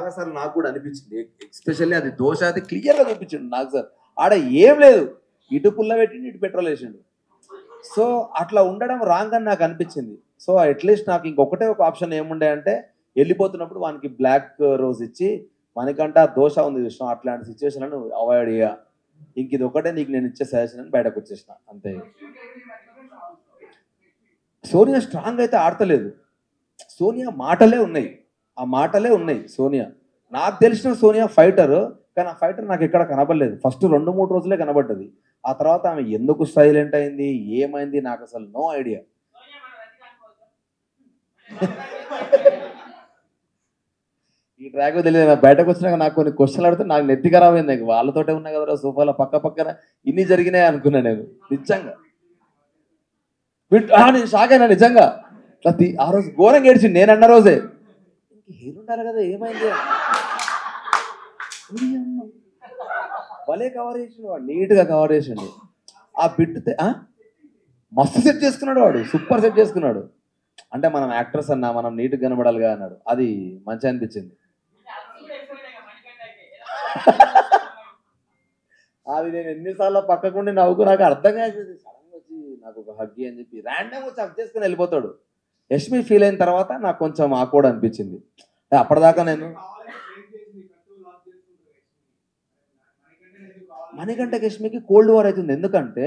చాలాసార్లు నాకు కూడా అనిపించింది, ఎస్పెషల్లీ అది దోశ అది క్లియర్గా చూపించిండు నాకు సార్. ఆడ ఏం లేదు, ఇటు పుల్ల పెట్టిండు ఇటు పెట్రోల్ వేసిండు. సో అట్లా ఉండడం రాంగ్ అని నాకు అనిపించింది. సో అట్లీస్ట్ నాకు ఇంకొకటే ఒక ఆప్షన్ ఏముండే అంటే, వెళ్ళిపోతున్నప్పుడు వానికి బ్లాక్ రోజ్ ఇచ్చి మనకంటే ఆ దోశ ఉంది చూసినా అట్లాంటి సిచ్యువేషన్ అవాయిడ్ చేయ. ఇంక ఇది ఒకటే నీకు నేను ఇచ్చే సజెషన్ అని బయటకు వచ్చేసిన అంతే. సోనియా స్ట్రాంగ్ అయితే ఆడతలేదు, సోనియా మాటలే ఉన్నాయి, ఆ మాటలే ఉన్నాయి సోనియా. నాకు తెలిసిన సోనియా ఫైటర్, కానీ ఆ ఫైటర్ నాకు ఎక్కడ కనబడలేదు. ఫస్ట్ 2-3 రోజులే కనబడ్డది. ఆ తర్వాత ఆమె ఎందుకు సైలెంట్ అయింది ఏమైంది నాకు అసలు నో ఐడియా. ఈ ట్రాక్ తెలియదు. బయటకు వచ్చినాక నాకు కొన్ని క్వశ్చన్లు అడితే నాకు నెత్తి ఖరాబ్ అయింది. వాళ్ళతోటే ఉన్నా కదరా సోఫాలో పక్క పక్కన ఇన్ని జరిగినాయి అనుకున్నా నేను నిజంగా. నేను షాక్ అయినా నిజంగా. ఆ రోజు ఘోరంగా ఏడ్చింది. నేను అన్న రోజే హీరో ఉండాలి కదా ఏమైంది, భలే కవర్ చేసిండు వాడు, నీట్గా కవర్ చేసిండు. ఆ బిట్ మస్తు సెట్ చేసుకున్నాడు వాడు, సూపర్ సెట్ చేసుకున్నాడు. అంటే మనం యాక్టర్స్ అన్నా మనం నీట్గా కనబడాలిగా అన్నాడు, అది మంచిగా అనిపించింది. అది నేను ఎన్నిసార్లు పక్కకుండి నవ్వుకు నాకు అర్థం కాదు. సడన్ వచ్చి నాకు ఒక హగ్గి అని చెప్పి ర్యాండమ్ వచ్చి హగ్ చేసుకుని వెళ్ళిపోతాడు. యష్మి ఫీల్ అయిన తర్వాత నాకు కొంచెం ఆక్వర్డ్ అనిపించింది. అప్పటిదాకా నేను మణికంఠకి యష్మికి కోల్డ్ వార్ అవుతుంది. ఎందుకంటే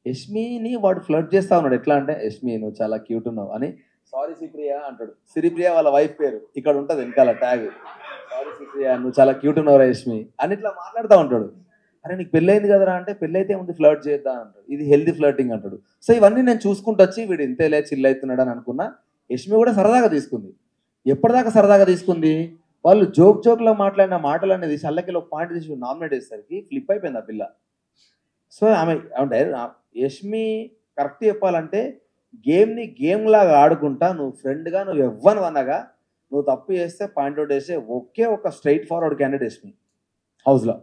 యష్మిని వాడు ఫ్లర్ట్ చేస్తా ఉన్నాడు. ఎట్లా అంటే, యష్మి నువ్వు చాలా క్యూట్ ఉన్నావు అని, సారీ శ్రీప్రియ అంటాడు. శ్రీప్రియ వాళ్ళ వైఫ్ పేరు ఇక్కడ ఉంటుంది వెనకాల ట్యాగ్. సారీ శ్రీప్రియ నువ్వు చాలా క్యూట్ ఉన్నావురా యష్మి అని ఇట్లా మాట్లాడుతూ ఉంటాడు. అరే నీకు పెళ్ళైంది కదరా అంటే, పెళ్ళైతే ముందు ఫ్లర్ట్ చేద్దాం అంటాడు. ఇది హెల్దీ ఫ్లర్టింగ్ అంటాడు. సో ఇవన్నీ నేను చూసుకుంటూ వచ్చి వీడు ఇంతేలే చిల్ అవుతున్నాడు అని అనుకున్నా. యష్మి కూడా సరదాగా తీసుకుంది. ఎప్పటిదాకా సరదాగా తీసుకుంది, వాళ్ళు జోక్లో మాట్లాడిన మాటలు అనేది చల్లకిలో పాయింట్ తీసి నామినేట్ చేసేసరికి ఫ్లిప్ అయిపోయింది ఆ పిల్ల. సో ఆమె అంటే యష్మి కరెక్ట్ చెప్పాలంటే గేమ్ని గేమ్ లాగా ఆడుకుంటా, నువ్వు ఫ్రెండ్గా నువ్వు ఎవ్వను అన్నగా నువ్వు తప్పు చేస్తే పాయింట్ అవుట్ చేసే ఒకే ఒక స్ట్రైట్ ఫార్వర్డ్ క్యాండిడేట్ యష్మి హౌస్లో.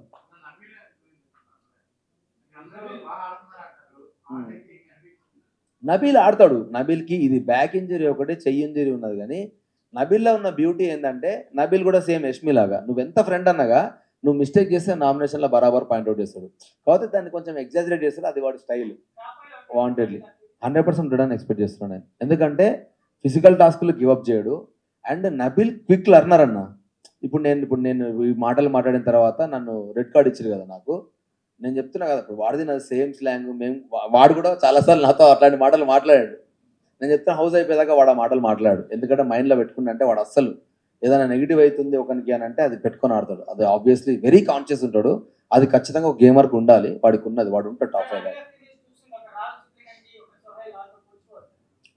నబీల్ ఆడతాడు. నబీల్కి ఇది బ్యాక్ ఇంజరీ ఒకటి, చెయ్యి ఇంజరీ ఉన్నది. కానీ నబీల్లో ఉన్న బ్యూటీ ఏంటంటే, నబీల్ కూడా సేమ్ యష్మి లాగా నువ్వెంత ఫ్రెండ్ అన్నగా నువ్వు మిస్టేక్ చేస్తే నామినేషన్లో బరాబర్ పాయింట్అవుట్ చేస్తాడు. కాకపోతే దాన్ని కొంచెం ఎగ్జాజరేట్ చేస్తాడు, అది వాడి స్టైల్. వాంటెడ్లీ 100% ఉండడానికి ఎక్స్పెక్ట్ చేస్తున్నాను నేను. ఎందుకంటే ఫిజికల్ టాస్క్లు గివప్ చేయడు. అండ్ నబీల్ క్విక్ లర్నర్ అన్న. ఇప్పుడు నేను ఈ మాటలు మాట్లాడిన తర్వాత నన్ను రెడ్ కార్డ్ ఇచ్చారు కదా నాకు, నేను చెప్తున్నా కదా ఇప్పుడు వాడిది నాది సేమ్ స్లాంగ్. వాడు కూడా చాలాసార్లు నాతో అట్లాంటి మాటలు మాట్లాడాడు. నేను చెప్తాను హౌస్ అయిపోయేదాకా వాడు ఆ మాటలు మాట్లాడు. ఎందుకంటే మైండ్లో పెట్టుకున్నా అంటే వాడు అస్సలు ఏదైనా నెగిటివ్ అవుతుంది ఒకరికి అని అంటే అది పెట్టుకొని ఆడతాడు. అది ఆబ్వియస్లీ వెరీ కాన్షియస్ ఉంటాడు. అది ఖచ్చితంగా ఒక గేమర్కి ఉండాలి. వాడికి ఉన్నది, వాడు ఉంటాడు టాప్ 5.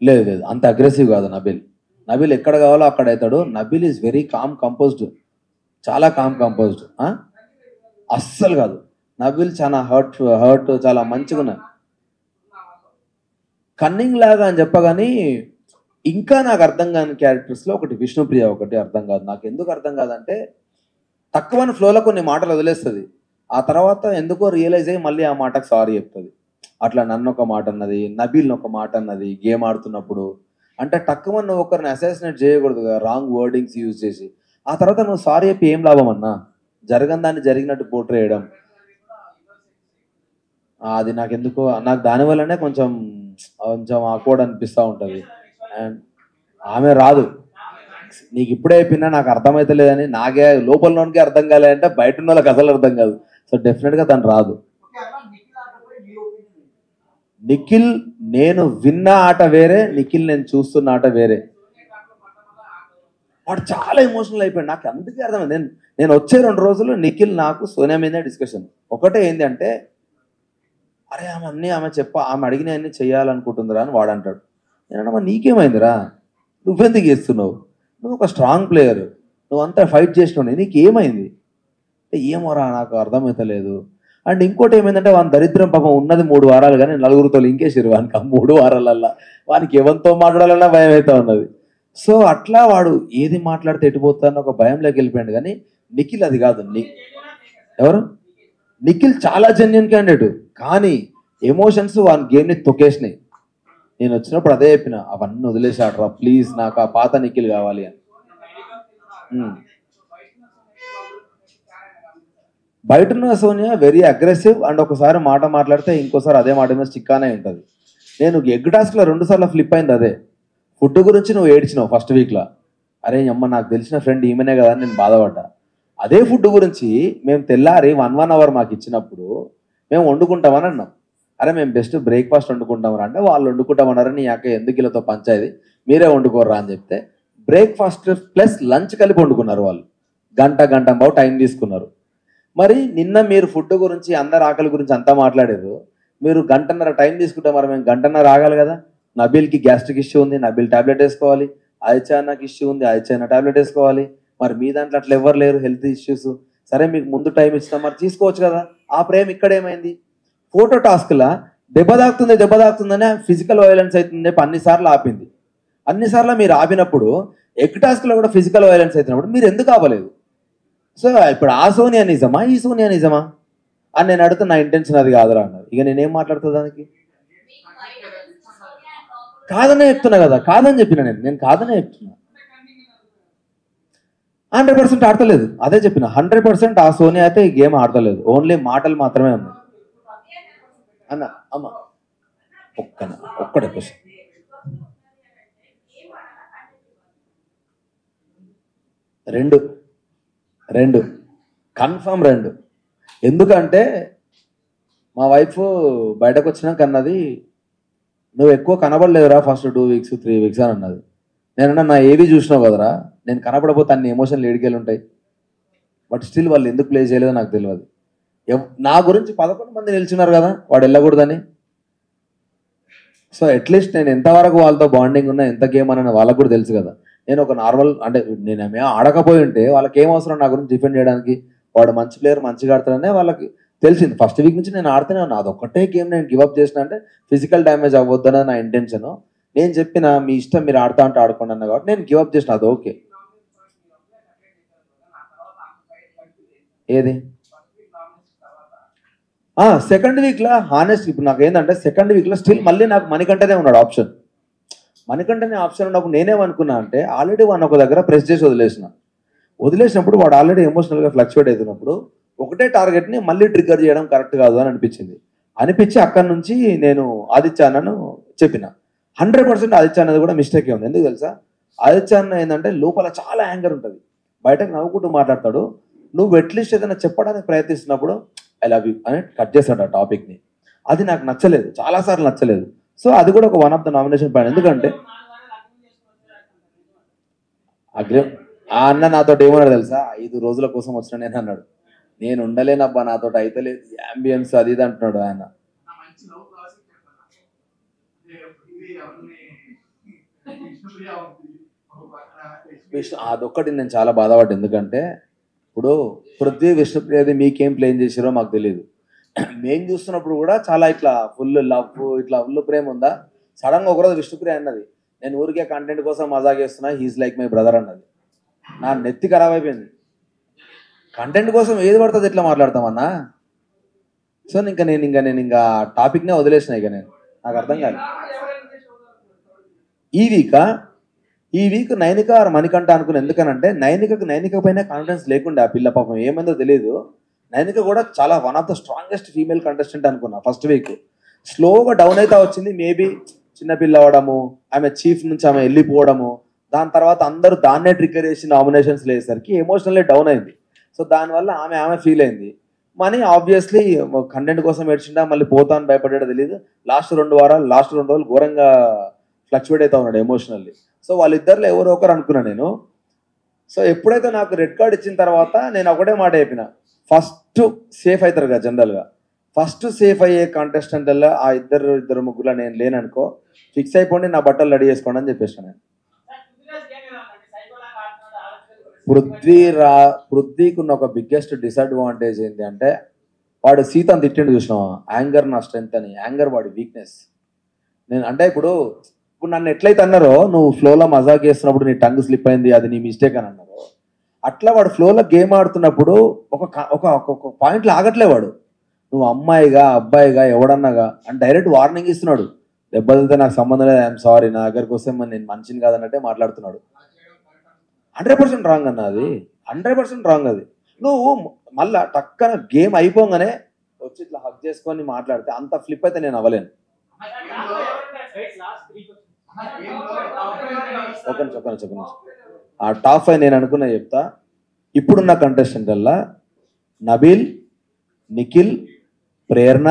లేదు అంత అగ్రెసివ్ కాదు నబీల్. నబీల్ ఎక్కడ కావాలో అక్కడ అవుతాడు. Nabeel is very calm composed, చాలా కామ్ కంపోజ్డ్. అస్సలు కాదు. నబీల్ చాలా హర్ట్ చాలా మంచిగా ఉన్నాయి. కన్నింగ్ లాగా అని చెప్పగాని ఇంకా నాకు అర్థం కాని క్యారెక్టర్స్లో ఒకటి విష్ణుప్రియ ఒకటి అర్థం కాదు. నాకు ఎందుకు అర్థం కాదంటే, తక్కువని ఫ్లోలో కొన్ని మాటలు వదిలేస్తుంది, ఆ తర్వాత ఎందుకో రియలైజ్ అయ్యి మళ్ళీ ఆ మాటకు సారీ చెప్తుంది. అట్లా నన్ను ఒక మాట అన్నది, నబీల్ని ఒక మాట అన్నది గేమ్ ఆడుతున్నప్పుడు. అంటే తక్కువ నువ్వు ఒకరిని అసాసినేట్ చేయకూడదు కదా, రాంగ్ వర్డింగ్స్ యూజ్ చేసి. ఆ తర్వాత నువ్వు సారీ చెప్పి ఏం లాభం అన్నా, జరగని దాన్ని జరిగినట్టు పోర్ట్రే చేయడం. అది నాకు ఎందుకో, నాకు దానివల్లనే కొంచెం ఆక్వర్డ్ అనిపిస్తూ ఉంటుంది. అండ్ ఆమె రాదు. నీకు ఇప్పుడే అయిపోయినా నాకు అర్థమవుతలేదని నాకే లోపలలోనికే అర్థం కాలేదంటే బయట ఉన్న వాళ్ళకి అసలు అర్థం కాదు. సో డెఫినెట్గా తను రాదు. నిఖిల్ నేను విన్న ఆట వేరే, నిఖిల్ నేను చూస్తున్న ఆట వేరే. వాడు చాలా ఎమోషనల్ అయిపోయాడు. నాకు అందుకే అర్థమైంది. నేను వచ్చే 2 రోజులు నిఖిల్ నాకు సోనియా మీదే డిస్కషన్. ఒకటే ఏంటి అంటే, అరే ఆమె అడిగిన అన్ని చెయ్యాలనుకుంటుందిరా అని వాడు అంటాడు. నేనమ్మా నీకేమైందిరా, నువ్వెందుకు చేస్తున్నావు, నువ్వు ఒక స్ట్రాంగ్ ప్లేయర్, నువ్వు అంతా ఫైట్ చేసినావు, నీకేమైంది అంటే ఏమోరా నాకు అర్థమవుతలేదు. అండ్ ఇంకోటి ఏమైందంటే వాని దరిద్రం పాపం ఉన్నది 3 వారాలు కానీ 4గురితో ఇంకేసారు వానికి. ఆ 3 వారాలల్లా వానికి ఎవరితో మాట్లాడాలన్నా భయం అవుతా ఉన్నది. సో అట్లా వాడు ఏది మాట్లాడితే ఎటుపోతానో ఒక భయంలోకి వెళ్ళిపోయాడు. కానీ నిఖిల్ అది కాదు. ఎవరు నిఖిల్ చాలా జెన్యున్ క్యాండిడేట్, కానీ ఎమోషన్స్ వాని గేమ్ని తొక్కేసినాయి. నేను వచ్చినప్పుడు అదే చెప్పిన, అవన్నీ వదిలేసాడరా ప్లీజ్, నాకు ఆ పాత నిఖిల్ కావాలి అని. బయట ఉన్న సోనియా వెరీ అగ్రెసివ్ అండ్ ఒకసారి మాట మాట్లాడితే ఇంకోసారి అదే మాట మీద స్టిక్ అనే ఉంటుంది. నేను ఎగ్ టాస్క్లో 2 సార్లు ఫ్లిప్ అయింది అదే. ఫుడ్ గురించి నువ్వు ఏడ్చినావు ఫస్ట్ వీక్లో, అరే అమ్మ నాకు తెలిసిన ఫ్రెండ్ ఈమెనే కదా అని నేను బాధపడ్డా. అదే ఫుడ్ గురించి మేము తెల్లారి 1 అవర్ మాకు ఇచ్చినప్పుడు మేము వండుకుంటామని అన్నాం. అరే మేము బెస్ట్ బ్రేక్ఫాస్ట్ వండుకుంటామని అంటే వాళ్ళు వండుకుంటామన్నారు. నీ అక్క ఎందుకు వీళ్ళతో పంచాయతీ, మీరే వండుకోర్రా అని చెప్తే బ్రేక్ఫాస్ట్ ప్లస్ లంచ్ కలిపి వండుకున్నారు వాళ్ళు. గంట బావు టైం తీసుకున్నారు. మరి నిన్న మీరు ఫుడ్ గురించి అందరు ఆకలి గురించి అంతా మాట్లాడారు, మీరు గంటన్నర టైం తీసుకుంటే మరి మేము గంటన్నర ఆగాలి కదా. నబీల్కి గ్యాస్ట్రిక్ ఇష్యూ ఉంది, నబీల్ టాబ్లెట్ వేసుకోవాలి. ఆదిత్యన్నకి ఇష్యూ ఉంది, ఆదిత్యన్న టాబ్లెట్ వేసుకోవాలి. మరి మీ దాంట్లో అట్లా ఎవరు లేరు హెల్త్ ఇష్యూస్. సరే మీకు ముందు టైం ఇచ్చినా మరి తీసుకోవచ్చు కదా. ఆ ప్రేమ ఇక్కడ ఏమైంది? ఫోటో టాస్క్లా దెబ్బ తాకుతుందనే ఫిజికల్ వైలెన్స్ అవుతుంది అన్నిసార్లు ఆపింది. అన్నిసార్లు మీరు ఆపినప్పుడు ఎగ్ టాస్క్లో కూడా ఫిజికల్ వైలెన్స్ అవుతున్నప్పుడు మీరు ఎందుకు ఆపలేదు? సో ఇప్పుడు ఆ సోనియా నిజమా, ఈ సోనియా నిజమా అని నేను అడుగుతా. నా ఇంటెన్షన్ అది కాదురా అన్నారు. ఇక నేనేం మాట్లాడుతా దానికి? కాదనే చెప్తున్నా కదా, కాదని చెప్పిన నేను కాదనే చెప్తున్నా. 100% ఆడతలేదు, అదే చెప్పిన. 100% ఆ సోనియా అయితే ఈ గేమ్ ఆడతలేదు, ఓన్లీ మాటలు మాత్రమే ఉన్నాయి అన్న. అమ్మ ఒక్కడే క్వశ్చన్. రెండు కన్ఫర్మ్ 2. ఎందుకంటే మా వైఫ్ బయటకు వచ్చినాక అన్నది, నువ్వు ఎక్కువ కనబడలేదురా ఫస్ట్ 2 వీక్స్ 3 వీక్స్ అని అన్నది. నేనన్నా నా ఏవి చూసినావు కదరా, నేను కనపడపోతే అన్ని ఎమోషన్లు ఏడికెళ్ళి ఉంటాయి. బట్ స్టిల్ వాళ్ళు ఎందుకు ప్లే చేయలేదో నాకు తెలియదు. నా గురించి 11 మంది నిల్చున్నారు కదా వాడు వెళ్ళకూడదని. సో అట్లీస్ట్ నేను ఎంతవరకు వాళ్ళతో బాండింగ్ ఉన్నా, ఎంత గేమ్ అన్న వాళ్ళకు కూడా తెలుసు కదా. నేను ఒక నార్మల్ అంటే నేను ఏమో ఆడకపోయి ఉంటే వాళ్ళకి ఏం అవసరం నా గురించి డిఫెండ్ చేయడానికి. వాడు మంచి ప్లేయర్, మంచిగా ఆడతాడనే వాళ్ళకి తెలిసింది. ఫస్ట్ వీక్ నుంచి నేను ఆడుతూనే ఉన్నా. అదొక్కటే గేమ్ నేను గివప్ చేసిన అంటే ఫిజికల్ డ్యామేజ్ అవ్వద్దనేది నా ఇంటెన్షన్. నేను చెప్పిన మీ ఇష్టం, మీరు ఆడుతా అంటే ఆడుకోండి అన్న కాబట్టి నేను గివప్ చేసిన. అది ఓకే. ఏది సెకండ్ వీక్లో హానెస్ట్ ఇప్పుడు నాకు ఏంటంటే సెకండ్ వీక్లో స్టిల్ మళ్ళీ నాకు మణికంఠనే ఉన్నాడు ఆప్షన్. మణికంఠనే ఆప్షన్ ఉన్నప్పుడు నేనేమనుకున్నా అంటే ఆల్రెడీ వాడిని ఒక దగ్గర ప్రెస్ చేసి వదిలేసినప్పుడు వాడు ఆల్రెడీ ఎమోషనల్గా ఫ్లక్చువేట్ అవుతున్నప్పుడు ఒకటే టార్గెట్ని మళ్ళీ ట్రిగ్గర్ చేయడం కరెక్ట్ కాదు అని అనిపించి అక్కడి నుంచి నేను ఆదిత్య అన్నను చెప్పిన. 100% ఆదిత్య అన్నది కూడా మిస్టేకే ఉంది. ఎందుకు తెలుసా? ఆదిత్య అన్న ఏంటంటే లోపల చాలా యాంగర్ ఉంటుంది, బయటకు నవ్వుకుంటూ మాట్లాడతాడు. నువ్వు అట్లీస్ట్ ఏదైనా చెప్పడానికి ప్రయత్నిస్తున్నప్పుడు ఐ లవ్ యూ అని కట్ చేస్తాడు ఆ టాపిక్ని. అది నాకు నచ్చలేదు, చాలాసార్లు నచ్చలేదు. సో అది కూడా ఒక one of the nomination point. ఎందుకంటే ఆ అన్న నాతో ఏమన్నాడు తెలుసా? 5 రోజుల కోసం వచ్చిన నేను అన్నాడు. నేను ఉండలేనబ్బా, నాతో అయితే లేదు, అంబియన్స్ అది ఇది అంటున్నాడు ఆయన. అదొక్కటి నేను చాలా బాధపడ్డా. ఎందుకంటే ఇప్పుడు పృథ్వీ విష్ణుప్రియది మీకేం ప్లేన్ చేసారో మాకు తెలియదు. మేము చూస్తున్నప్పుడు కూడా చాలా ఇట్లా ఫుల్ లవ్, ఇట్లా ఫుల్ ప్రేమ ఉందా. సడన్గా ఒకరోజు విష్ణుప్రియ అన్నది, నేను ఊరికే కంటెంట్ కోసం మజాక్ చేస్తున్నా, హీస్ లైక్ మై బ్రదర్ అన్నది. నా నెత్తి ఖరాబ్ అయిపోయింది. కంటెంట్ కోసం ఏది పడుతుంది ఎట్లా మాట్లాడతామన్నా. సో నేను ఇంకా టాపిక్నే వదిలేసిన. ఇక నాకు అర్థం కాదు. ఈ వీక్ నైనిక మణికంఠ అనుకుని. ఎందుకనంటే నైనిక పైన కాన్ఫిడెన్స్ లేకుండా ఆ పిల్ల పాపం ఏమైందో తెలియదు. నైనిక కూడా చాలా one of the strongest female contestant అనుకున్నా. ఫస్ట్ వీక్ స్లోగా డౌన్ అయితే వచ్చింది. మేబీ చిన్నపిల్ల అవడము, ఆమె చీఫ్ నుంచి ఆమె వెళ్ళిపోవడము, దాని తర్వాత అందరూ దాన్నే ట్రిగ్గర్ చేసి నామినేషన్స్ లేసరికి ఎమోషనల్లీ డౌన్ అయింది. సో దానివల్ల ఆమె ఫీల్ అయింది. మనీ ఆబ్వియస్లీ కంటెంట్ కోసం ఏడ్చిండా, మళ్ళీ పోతాను భయపడ్డాడో తెలియదు. లాస్ట్ 2 రోజులు ఘోరంగా ఫ్లక్చువేట్ అవుతా ఉన్నాడు ఎమోషనల్లీ. సో వాళ్ళిద్దరిలో ఎవరో ఒకరు అనుకున్నా నేను. సో ఎప్పుడైతే నాకు రెడ్ కార్డ్ ఇచ్చిన తర్వాత నేను ఒకటే మాట చెప్పిన, ఫస్ట్ సేఫ్ అవుతారు కదా జనరల్గా, ఫస్ట్ సేఫ్ అయ్యే కాంటెస్టెంట్లలో ఆ ఇద్దరు ముగ్గురు నేను లేననుకో, ఫిక్స్ అయిపోండి, నా బట్టలు రెడీ చేసుకోండి అని చెప్పేసాను నేను. పృథ్వీకి ఉన్న ఒక బిగ్గెస్ట్ డిసడ్వాంటేజ్ ఏంటి అంటే, వాడు సీతను తిట్టిండు చూసినావా, యాంగర్ నా స్ట్రెంత్ అని. యాంగర్ వాడి వీక్నెస్. నేను అంటే ఇప్పుడు నన్ను ఎట్లయితే అన్నారో, నువ్వు ఫ్లోలో మజాక్ చేస్తున్నప్పుడు నీ టంగ్ స్లిప్ అయింది, అది నీ మిస్టేక్ అని అన్నారు. అట్లా వాడు ఫ్లోలో గేమ్ ఆడుతున్నప్పుడు ఒక పాయింట్లో ఆగట్లే వాడు. నువ్వు అమ్మాయిగా అబ్బాయిగా ఎవడన్నాగా అని డైరెక్ట్ వార్నింగ్ ఇస్తున్నాడు. దెబ్బతితే నాకు సంబంధం లేదు, ఐఎమ్ సారీ, నా దగ్గరకు వస్తే నేను మంచిని కాదన్నట్టే మాట్లాడుతున్నాడు. 100% రాంగ్ అన్న, అది 100% రాంగ్. అది నువ్వు మళ్ళా టక్కన గేమ్ అయిపోగానే వచ్చి ఇట్లా హక్ చేసుకొని మాట్లాడితే అంత ఫ్లిప్ అయితే నేను అవ్వలేను. ఒక నిమిషం. ఆ టాప్ 5 నేను అనుకున్నా చెప్తా. ఇప్పుడున్న కంటెస్టెంట్ వల్ల నబీల్, నిఖిల్, ప్రేరణ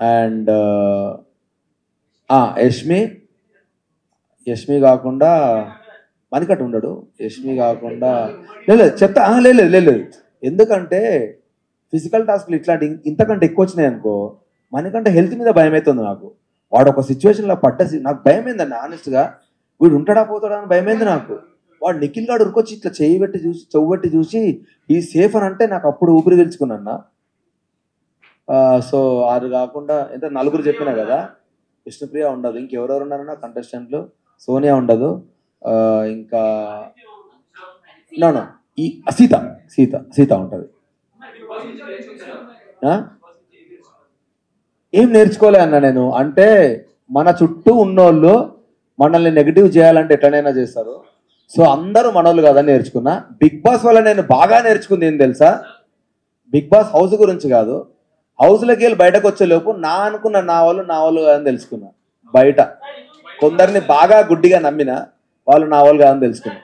అండ్ యష్మి కాకుండా మణికట్టు ఉండడు. యష్మి కాకుండా లేదు చెప్తా. లేదు ఎందుకంటే ఫిజికల్ టాస్క్లు ఇట్లాంటి ఇంతకంటే ఎక్కువ వచ్చినాయి అనుకో, మనకంటే హెల్త్ మీద భయం అవుతుంది నాకు. వాడు ఒక సిచ్యువేషన్లో నాకు భయం ఏందండి ఆనెస్ట్గా. వీడు ఉంటాడా పోతాడా అని భయమైంది నాకు. వాడు నిఖిల్ గాడు ఉరికొచ్చి ఇట్లా చెవు పెట్టి చూసి ఈ సేఫ్ అని అంటే నాకు అప్పుడు ఊపిరి పీల్చుకున్నా. సో అది కాకుండా ఎంత నలుగురు చెప్పినా కదా, విష్ణుప్రియ ఉండదు, ఇంకెవరెవరు ఉన్నారన్నా కంటెస్టెంట్లు, సోనియా ఉండదు, ఇంకా ఈ సీత ఉంటుంది. ఏం నేర్చుకోలే అన్న నేను. అంటే మన చుట్టూ ఉన్నోళ్ళు మనల్ని నెగిటివ్ చేయాలంటే ఎట్లనైనా చేస్తారు. సో అందరూ మనోళ్ళు కాదని నేర్చుకున్నా. బిగ్ బాస్ వల్ల నేను బాగా నేర్చుకుంది ఏం తెలుసా, బిగ్ బాస్ హౌస్ గురించి కాదు, హౌస్లోకి వెళ్ళి బయటకు వచ్చే లోపు అనుకున్న నా వాళ్ళు కాదని తెలుసుకున్నా. బయట కొందరిని బాగా గుడ్డిగా నమ్మిన వాళ్ళు నా వాళ్ళు కాదని తెలుసుకున్నా.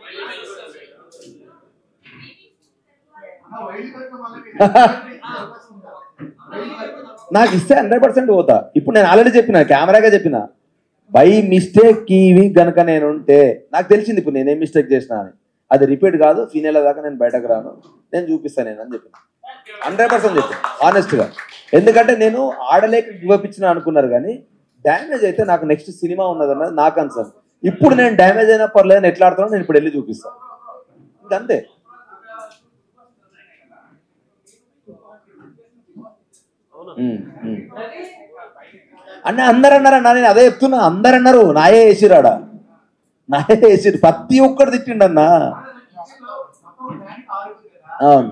నాకు ఇస్తే 100% పోతా. ఇప్పుడు నేను ఆల్రెడీ చెప్పిన, కెమెరాగా చెప్పిన, బై మిస్టేక్ ఇవి గనక నేను ఉంటే నాకు తెలిసింది ఇప్పుడు నేనేం మిస్టేక్ చేసినా అని. అది రిపీట్ కాదు, ఫినేల దాకా నేను బయటకు రాను, నేను చూపిస్తాను నేను అని చెప్పిన. 100% చెప్పిన ఆనెస్ట్గా. ఎందుకంటే నేను ఆడలేక గివప్ ఇచ్చిన అనుకున్నారు, కానీ డ్యామేజ్ అయితే నాకు నెక్స్ట్ సినిమా ఉన్నదన్నది నా కన్సర్న్. ఇప్పుడు నేను డ్యామేజ్ అయినా పర్లేదు, ఎట్లా ఆడుతానో నేను ఇప్పుడు వెళ్ళి చూపిస్తాను, ఇంకంతే. అన్న అందరు అన్నారన్నా, నేను అదే చెప్తున్నా, అందరు అన్నారు నాయే వేసిరాడా, నాయే వేసిరు, ప్రతి ఒక్కరు తిట్టిండన్నా. అవును,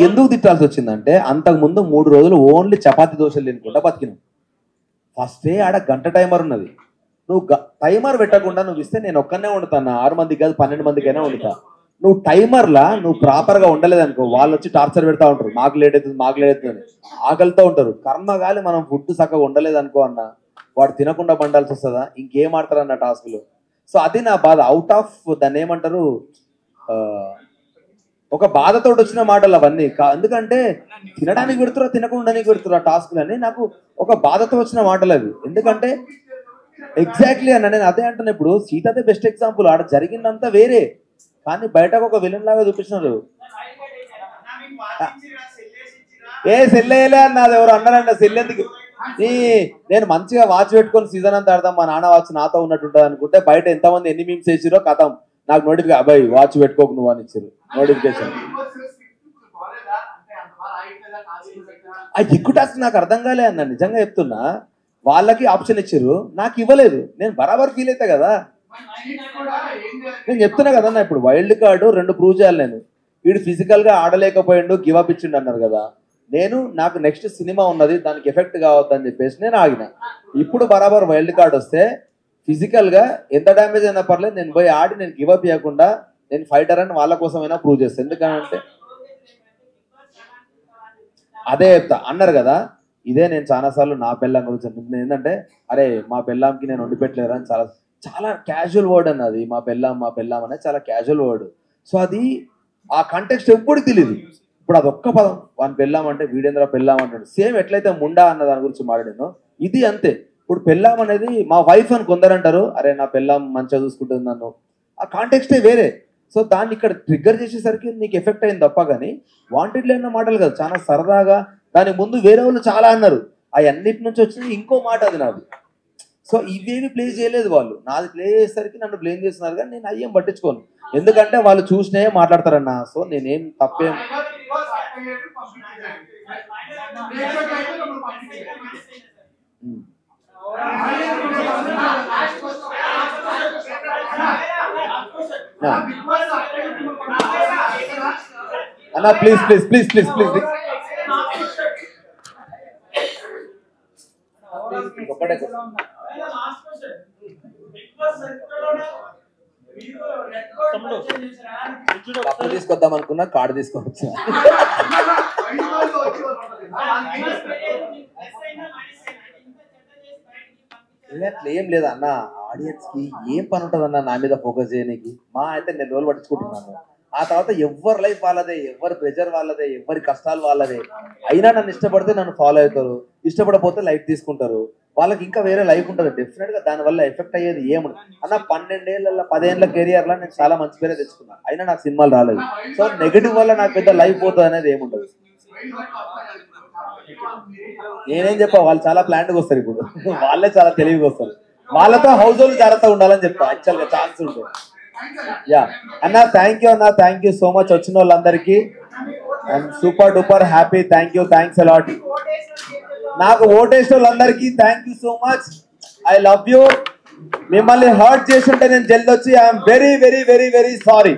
ఎందుకు తిట్టాల్సి వచ్చిందంటే అంతకుముందు 3 రోజులు ఓన్లీ చపాతి దోశలు తినుకుంటా బతికినాం. ఫస్టే ఆడ గంట టైమర్ ఉన్నది, నువ్వు టైమర్ పెట్టకుండా నువ్వు ఇస్తే నేను ఒక్కనే వండుతాను, 6 మందికి కాదు 12 మందికైనా వండుతా. నువ్వు టైమర్లా నువ్వు ప్రాపర్గా ఉండలేదనుకో, వాళ్ళు వచ్చి టార్చర్ పెడతా ఉంటారు, మాకు లేట్ అవుతుంది ఆకలితో ఉంటారు. కర్మగాలి మనం ఫుడ్ చక్కగా ఉండలేదనుకో అన్న, వాడు తినకుండా బండాల్సి వస్తుందా, ఇంకేం ఆడతారు అన్న టాస్క్లు. సో అది నా బాధ. అవుట్ ఆఫ్ దాన్ని ఏమంటారు, ఒక బాధతో వచ్చిన మాటలు అవన్నీ. ఎందుకంటే తినడానికి పెడుతురా తినకుండానికి పెడుతురా టాస్క్లు అని నాకు ఒక బాధతో వచ్చిన మాటలు అవి. ఎందుకంటే ఎగ్జాక్ట్లీ అన్న, నేను అదే అంటున్నా. ఇప్పుడు సీతదే బెస్ట్ ఎగ్జాంపుల్. ఆడ జరిగిందంతా వేరే, కానీ బయటకు ఒక విలన్ లాగా చూపించినారు. సెల్లేలే అన్నది ఎవరు అన్నారంట, సెల్లెందుకు. నేను మంచిగా వాచ్ పెట్టుకొని సీజన్ అంతా ఆడతాం, మా నాన్న వాచ్ నాతో ఉన్నట్టుంటుంది అనుకుంటే బయట ఎంతమంది ఎన్ని మీమ్స్ వేసిరో కథం, నాకు నోటిఫికేషన్ అబ్బాయి వాచ్ పెట్టుకోకు నువ్వు అని ఇచ్చారు నోటిఫికేషన్. ఆ ఎక్కువ టాస్క్ నాకు అర్థం కాలే అన్న, నిజంగా చెప్తున్నా. వాళ్ళకి ఆప్షన్ ఇచ్చారు, నాకు ఇవ్వలేదు, నేను బరాబర్ ఫీల్ అవుతా కదా. నేను చెప్తున్నా కదన్నా, ఇప్పుడు వైల్డ్ కార్డు 2 ప్రూవ్ చేయాలి నేను. వీడు ఫిజికల్గా ఆడలేకపోయిండు, గివప్ ఇచ్చిండు అన్నారు కదా. నాకు నెక్స్ట్ సినిమా ఉన్నది, దానికి ఎఫెక్ట్ కావద్దని చెప్పేసి నేను ఆగిన. ఇప్పుడు బరాబర్ వైల్డ్ కార్డ్ వస్తే ఫిజికల్గా ఎంత డ్యామేజ్ అయినా పర్లేదు, నేను పోయి ఆడి నేను గివప్ ఇవ్వకుండా నేను ఫైటర్ అని వాళ్ళ కోసమైనా ప్రూవ్ చేస్తాను. ఎందుకంటే అదే చెప్తా అన్నారు కదా, ఇదే నేను చాలాసార్లు నా పెళ్ళాం గురించి అంటున్నాను. ఏంటంటే అరే మా పెళ్ళాంకి నేను వండి పెట్టలేరు అని చాలా చాలా క్యాజువల్ వర్డ్ అన్నది. మా పెళ్ళాం అనేది చాలా క్యాజువల్ వర్డ్. సో అది ఆ కంటెక్స్ట్ ఎప్పుడు తెలియదు. ఇప్పుడు అదొక్క పదం, వాని పెళ్ళాం అంటే వీడేంద్ర పెళ్ళాం అంటాడు. సేమ్ ఎట్లయితే ముండా అన్న దాని గురించి మాట్లాడాను, ఇది అంతే. ఇప్పుడు పెళ్ళాం అనేది మా వైఫ్ అని కొందరు అంటారు, అరే నా పెళ్ళాం మంచిగా చూసుకుంటుంది నన్ను, ఆ కాంటెక్స్టే వేరే. సో దాన్ని ఇక్కడ ట్రిగ్గర్ చేసేసరికి నీకు ఎఫెక్ట్ అయింది తప్ప, కానీ వాంటెడ్లీ అన్న మాటలు కాదు, చాలా సరదాగా. దానికి ముందు వేరే వాళ్ళు చాలా అన్నారు, అన్నిటి నుంచి వచ్చింది ఇంకో మాట అది నాది. సో ఇవేమి ప్లే చేయలేదు వాళ్ళు, నాది ప్లే చేసేసరికి నన్ను బ్లేమ్ చేస్తున్నారు, కానీ నేను అయ్యేం పట్టించుకోను. ఎందుకంటే వాళ్ళు చూసినే మాట్లాడతారన్నా. సో నేనేం తప్పేం అన్నా, please please please please please ఒకటే కప్పు తీసుకొద్దాం అనుకున్నా, కార్డు తీసుకోవచ్చు. అట్లా ఏం లేదు అన్న, ఆడియన్స్ కి ఏం పని ఉంటుంది అన్న నా మీద ఫోకస్ చేయడానికి. మా అయితే నేను రోజులు పట్టించుకుంటున్నాను. ఆ తర్వాత ఎవరి లైఫ్ వాళ్ళదే, ఎవరి ప్రెజర్ వాళ్ళదే, ఎవరి కష్టాలు వాళ్ళదే. అయినా నన్ను ఇష్టపడితే నన్ను ఫాలో అవుతారు, ఇష్టపడకపోతే లైఫ్ తీసుకుంటారు. వాళ్ళకి ఇంకా వేరే లైఫ్ ఉంటుంది డెఫినెట్ గా. దానివల్ల ఎఫెక్ట్ అయ్యేది ఏముండదు అన్న. 12 ఏళ్ళ 10 ఏళ్ళ కెరియర్ లో నేను చాలా మంచి పేరే తెచ్చుకున్నాను, అయినా నాకు సినిమాలు రాలేదు. సో నెగిటివ్ వల్ల నాకు పెద్ద లైఫ్ పోతుంది అనేది ఏముండదు. నేనేం చెప్పా, వాళ్ళు చాలా ప్లాంట్గా వస్తారు ఇప్పుడు. వాళ్ళే చాలా తెలివిగా వస్తారు. వాళ్ళతో హౌస్ హోల్డ్ జాగ్రత్తగా ఉండాలని చెప్తా యాక్చువల్గా, ఛాన్స్ ఉంటుంది. యా అన్న, థ్యాంక్ యూ అన్న, థ్యాంక్ యూ సో మచ్ వచ్చిన వాళ్ళందరికీ. I'm super duper happy. Thank you, thanks a lot. నాకు ఓటేసిన వాళ్ళందరికీ thank you so much. I love you. మిమ్మల్ని హర్ట్ చేసి ఉంటే నేను జల్ది వచ్చి I'm very very very very sorry.